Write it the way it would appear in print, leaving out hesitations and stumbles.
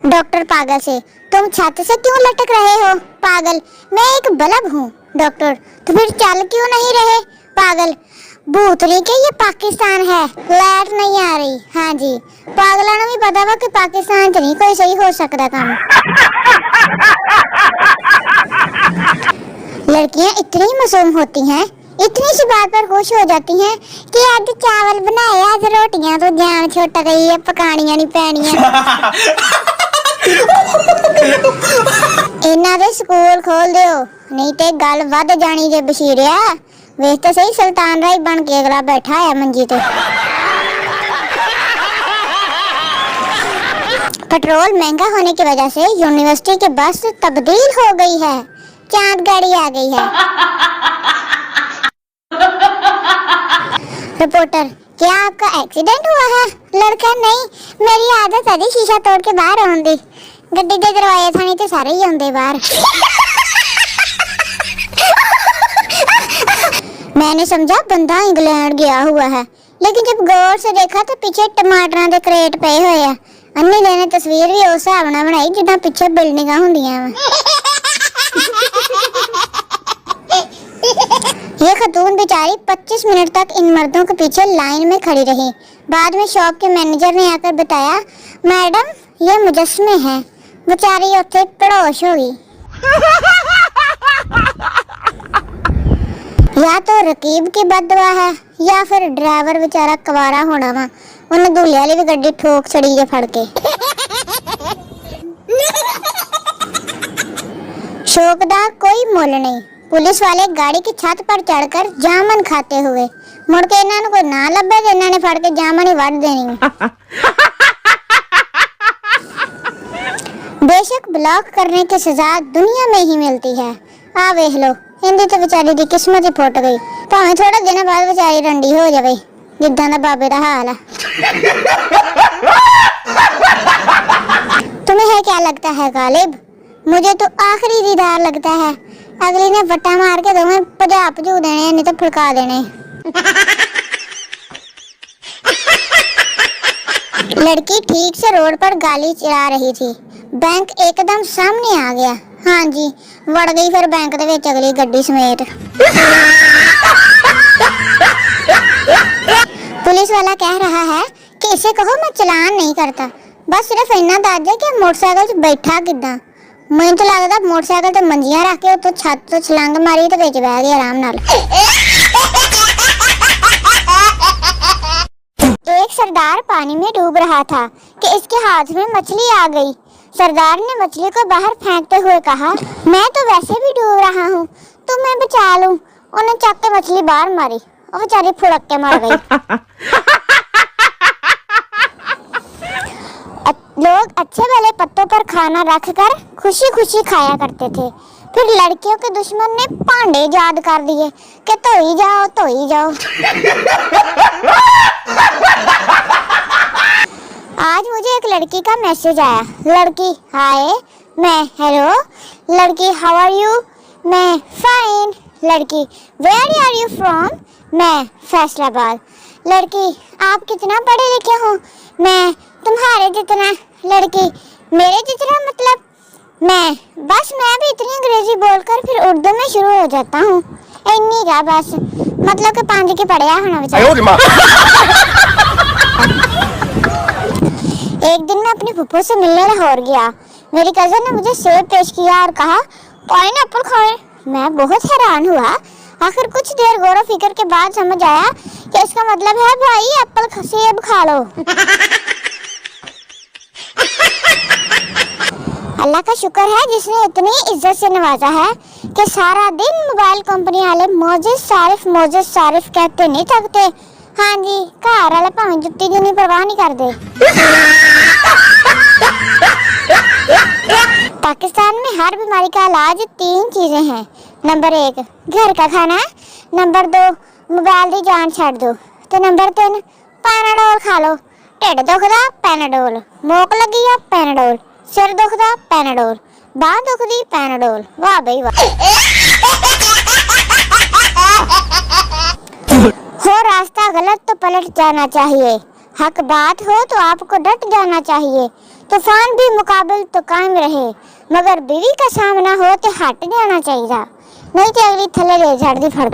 Doctor पागल से, तुम छत से क्यों लटक रहे हो? पागल, मैं एक बल्ब हूँ। डॉक्टर, तो फिर चल क्यों नहीं रहे? पागल, भूतनी के ये पाकिस्तान है, लाइट नहीं आ रही। हाँ जी, पागलों ने भी पता वा कि पाकिस्तान च नहीं कोई सही हो सकता काम। लड़कियां इतनी मासूम होती हैं, इतनी सी बात पर खुश हो जाती हैं कि आज चावल बनाए, आज रोटियां तो जान छुट गई है, पकानियां नहीं पैनियां। इन्हां दे स्कूल खोल दियो, नहीं ते गल वध जानी जे बशीरिया। वेख तो सही, सुल्तान राय बन के अगला बैठा है मंजी ते। पेट्रोल महंगा होने की वजह से यूनिवर्सिटी की बस तब्दील हो गई है, चांद गाड़ी आ गई है। रिपोर्टर, क्या आपका एक्सीडेंट हुआ है? लड़का, नहीं, मेरी आदत है शीशा तोड़ के बाहर आने दी। गड्डी दे दरवाजे थानी ते सारे ही आंदे बाहर। मैंने समझा बंदा इंग्लैंड गया हुआ है, लेकिन जब गौर से देखा तो पीछे टमाटरां दे क्रेट पे हुए हैं। अन्नी ने तस्वीर भी उस हिसाब नाल बनाई जिद्दां पीछे बिल्डिंगां हुंदियां वा। ये खतून बेचारी 25 मिनट तक इन मर्दों के पीछे लाइन में खड़ी रही। बाद में शॉप के मैनेजर ने आकर बताया, मैडम ये मुजस्मे हैं। बेचारी उत्थे बेहोश हो गई। या तो रकीब की बददुआ है या फिर ड्राइवर बेचारा कवारा होना वा, उन्हें दूल्हे वाली भी गड्डी ठोक छड़ी जे फड़ के। शौक दा कोई मुल नहीं। पुलिस वाले गाड़ी की छत पर चढ़कर जामन खाते हुए मुड़ के इन्हां को ना लब्भे ते इन्हां ने फड़ के जामन ही वड़ देनी। बेशक ब्लॉक करने की सजा दुनिया में ही मिलती है। आ वेख लो, हिंदी तो बेचारी दी किस्मत ही फुट गई। भावें थोड़ा दिन बाद बेचारी रंडी हो जावे जिद्दां दा बाबे दा हाल है। तुम्हें क्या लगता है गालिब? मुझे तो आखिरी दीदार लगता है। अगली ने वट्टा मार के दोवें भजा भजू देने, नहीं तो फड़का देने। लड़की ठीक से रोड पर गाली चला रही थी, बैंक एकदम सामने आ गया। हाँ जी, वड़ गई फिर बैंक दे विच अगली गड्डी समेत। पुलिस वाला कह रहा है कि इसे कहो मैं चलान नहीं करता, बस सिर्फ इन्ना दस दे कि मोटरसाइकिल च बैठा किदां। मैं तो लगता मोटरसाइकिल ते मंजियां रख के तो छत तो छलांग मारी ते विच बह गया आराम नाल। एक सरदार पानी में डूब रहा था कि इसके हाथ में मछली आ गई। सरदार ने मछली को बाहर फेंकते हुए कहा, मैं तो वैसे भी डूब रहा हूँ, तो मैं बचा लूं। उन्हें चक के मछली बाहर मारी और बेचारी फुड़क के मर गई। लोग अच्छे वाले पत्तों पर खाना रखकर खुशी खुशी खाया करते थे। फिर लड़कियों के दुश्मन ने पांडे याद कर दिए कि धोई जाओ धोई जाओ। आज मुझे एक लड़की का मैसेज आया। लड़की, हाय, मैं हेलो। लड़की, हाउ आर यू? मैं फाइन। लड़की, वेयर आर यू फ्रॉम? मैं फैसलाबाद। लड़की, आप कितना पढ़े लिखे हो? मैं तुम्हारे जितना। लड़की, मेरे जितना मतलब? मैं भी इतनी अंग्रेजी बोलकर फिर उर्दू में शुरू हो जाता हूँ। इन्नी का बस, मतलब कि 5 के पढ़िया होना बेचारा। एक दिन मैं अपनी फुफ्फो से मिलने लाहौर गया। मेरी कजन ने मुझे सेब पेश किया और कहा, पाइनएप्पल खाएं। मैं बहुत हैरान हुआ। आखिर कुछ देर गौर फिक्र के बाद समझ आया कि इसका मतलब है भाई एप्पल सेब खा लो। अल्लाह का शुक्र है जिसने इतनी इज्जत से नवाजा है कि सारा दिन मोबाइल कंपनी वाले मोजिज सारिफ कहते नहीं थकते। हाँ जी, घर वाले भावें जुत्ती दी परवाह नहीं करते। पाकिस्तान में हर बीमारी का इलाज 3 चीजें हैं। नंबर 1 घर का खाना, नंबर 2 मोबाइल की जान छड़ दो, तो नंबर 3 पैनाडोल खा लो। ढिड दुखदा पैनाडोल, मोक लगी आ पैनाडोल, सिर दुखदा पैनाडोल, बांह दुखदी पैनाडोल। वाह भाई वाह। हो रास्ता गलत तो पलट जाना चाहिए, हक बात हो तो आपको डट जाना चाहिए, तूफान भी मुकाबल तो कायम रहे, मगर बीवी का सामना हो तो हट जाना चाहिए, नहीं तो अगली थले ले झाड़ दी फड़